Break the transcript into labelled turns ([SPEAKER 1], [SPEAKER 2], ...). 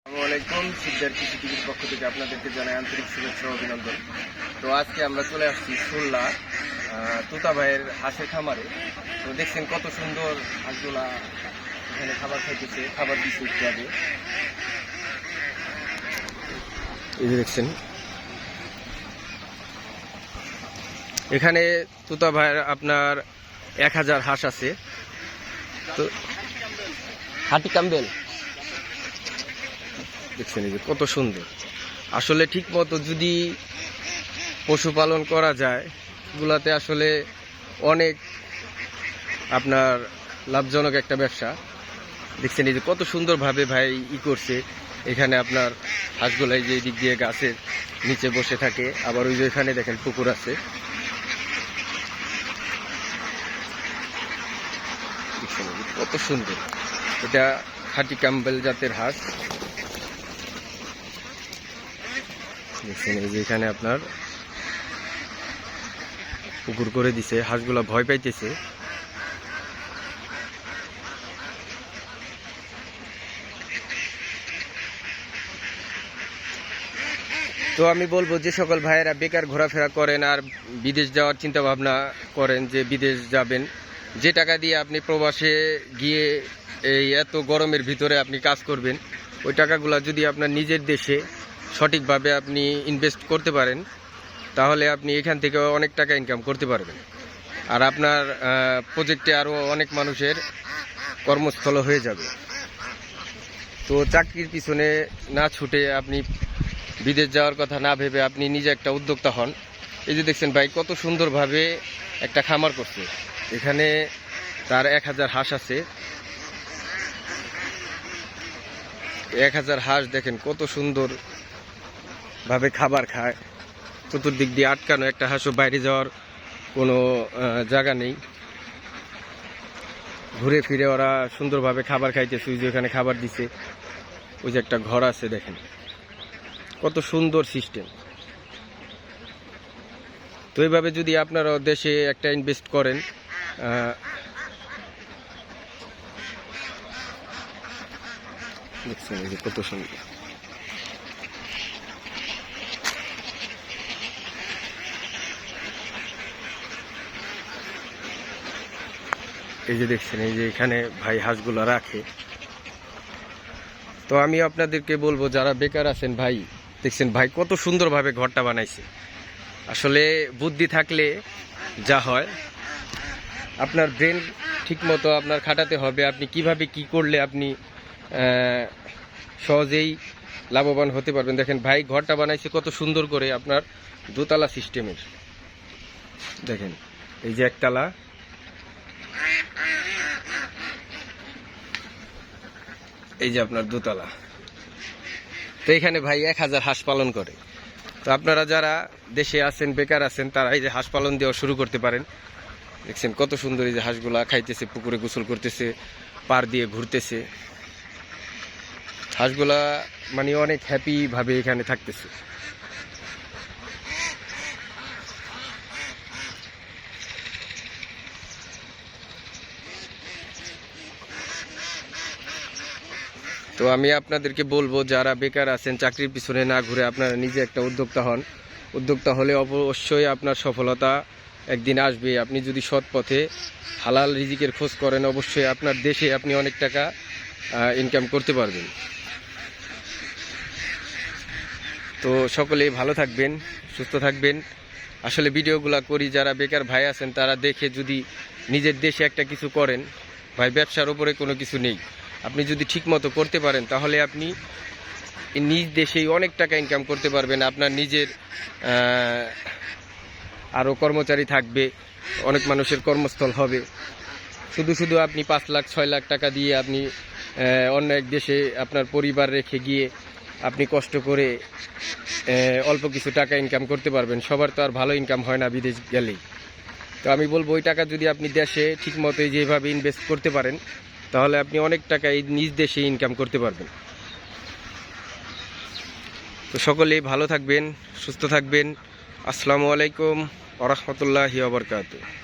[SPEAKER 1] আসসালামু আলাইকুম। সিকদার কৃষি টিভির পক্ষ থেকে আপনাদেরকে জানাই আন্তরিক শুভেচ্ছা ও অভিনন্দন। তো আজকে আমরা চলে আসছি খুলনা তুতা ভাইয়ের হাঁসের খামারে। তো দেখছেন কত সুন্দর হাঁসগুলা এখানে খাবার খাইতেছে, খাবার দিচ্ছে একটু আগে। এই যে দেখছেন এখানে তুতা ভাইয়ের আপনার 1000 হাঁস আছে। তো হাটি কাম্বেল দেখছেন এই যে কত সুন্দর। আসলে ঠিক মতো যদি পশুপালন করা যায় এগুলাতে আসলে অনেক আপনার লাভজনক একটা ব্যবসা। দেখছেন এই যে কত সুন্দরভাবে ভাই করছে। এখানে আপনার হাঁসগুলাই যে দিক দিয়ে গাছের নিচে বসে থাকে, আবার ওই যে এখানে দেখেন পুকুর আছে। দেখছেন কত সুন্দর, এটা খাঁটি ক্যাম্বেল জাতের হাঁস। দেখছেন এই যে এখানে আপনার পুকুর করে দিছে, হাঁসগুলা ভয় পাইতেছে। তো আমি বলবো যে সকল ভাইয়েরা বেকার ঘোরাফেরা করেন আর বিদেশ যাওয়ার চিন্তা ভাবনা করেন যে বিদেশ যাবেন, যে টাকা দিয়ে আপনি প্রবাসে গিয়ে এই এত গরমের ভিতরে আপনি কাজ করবেন, ওই টাকাগুলো যদি আপনার নিজের দেশে সঠিকভাবে আপনি ইনভেস্ট করতে পারেন তাহলে আপনি এখান থেকে অনেক টাকা ইনকাম করতে পারবেন। আর আপনার প্রজেক্টে আরও অনেক মানুষের কর্মস্থল হয়ে যাবে। তো চাকরির পিছনে না ছুটে আপনি বিদেশ যাওয়ার কথা না ভেবে আপনি নিজে একটা উদ্যোক্তা হন। এই যে দেখছেন ভাই কত সুন্দরভাবে একটা খামার করছে। এখানে তার 1000 হাঁস আছে। 1000 হাঁস দেখেন কত সুন্দর ভাবে খাবার খায়। চতুর্দিক দিয়ে আটকানো, একটা হাঁসও বাইরে যাওয়ার কোনো জায়গা নেই। ঘুরে ফিরে ওরা সুন্দরভাবে খাবার খাইতেছে। ওই যে ওখানে খাবার দিছে, ওই যে একটা ঘর আছে, দেখেন কত সুন্দর সিস্টেম। তো এইভাবে যদি আপনারা দেশে একটা ইনভেস্ট করেন, দেখছেন এই যে কত সুন্দর। এই যে দেখছেন এই যে এখানে ভাই হাঁসগুলো রাখে। তো আমি আপনাদেরকে বলবো যারা বেকার আছেন ভাই, দেখছেন ভাই কত সুন্দরভাবে ঘরটা বানাইছে। আসলে বুদ্ধি থাকলে যা হয়, আপনার ব্রেন ঠিক মতো আপনার খাটাতে হবে। আপনি কিভাবে কি করলে আপনি সহজেই লাভবান হতে পারবেন। দেখেন ভাই ঘরটা বানাইছে কত সুন্দর করে, আপনার দোতলা সিস্টেমের। দেখেন এই যে একতলা, এই যে আপনার দোতলা। তো এখানে ভাই 1000 হাঁস পালন করে। তো আপনারা যারা দেশে আছেন, বেকার আছেন, তারা এই যে হাঁস পালন দেওয়া শুরু করতে পারেন। দেখছেন কত সুন্দর এই যে হাঁসগুলা খাইতেছে, পুকুরে গোসল করতেছে, পার দিয়ে ঘুরতেছে। হাঁসগুলা মানে অনেক হ্যাপি ভাবে এখানে থাকতেছে। তো আমি আপনাদেরকে বলবো যারা বেকার আছেন, চাকরির পিছনে না ঘুরে আপনারা নিজে একটা উদ্যোক্তা হন। উদ্যোক্তা হলে অবশ্যই আপনার সফলতা একদিন আসবে। আপনি যদি সৎ পথে হালাল রিজিকের খোঁজ করেন, অবশ্যই আপনার দেশে আপনি অনেক টাকা ইনকাম করতে পারবেন। তো সকলেই ভালো থাকবেন, সুস্থ থাকবেন। আসলে ভিডিওগুলো করি যারা বেকার ভাই আছেন তারা দেখে যদি নিজের দেশে একটা কিছু করেন, ভাই ব্যবসার উপরে কোনো কিছু নেই। আপনি যদি ঠিক মতো করতে পারেন তাহলে আপনি নিজ দেশেই অনেক টাকা ইনকাম করতে পারবেন। আপনার নিজের আরও কর্মচারী থাকবে, অনেক মানুষের কর্মস্থল হবে। শুধু আপনি 5 লাখ 6 লাখ টাকা দিয়ে আপনি অন্য এক দেশে আপনার পরিবার রেখে গিয়ে আপনি কষ্ট করে অল্প কিছু টাকা ইনকাম করতে পারবেন। সবার তো আর ভালো ইনকাম হয় না বিদেশ গেলেই। তো আমি বলবো ওই টাকা যদি আপনি দেশে ঠিক মতো যেভাবে ইনভেস্ট করতে পারেন তাহলে আপনি অনেক টাকা এই নিজ দেশে ইনকাম করতে পারবেন। তো সকলেই ভালো থাকবেন, সুস্থ থাকবেন। আসসালামু আলাইকুম ওয়া রাহমাতুল্লাহি ওয়া বারাকাতুহু।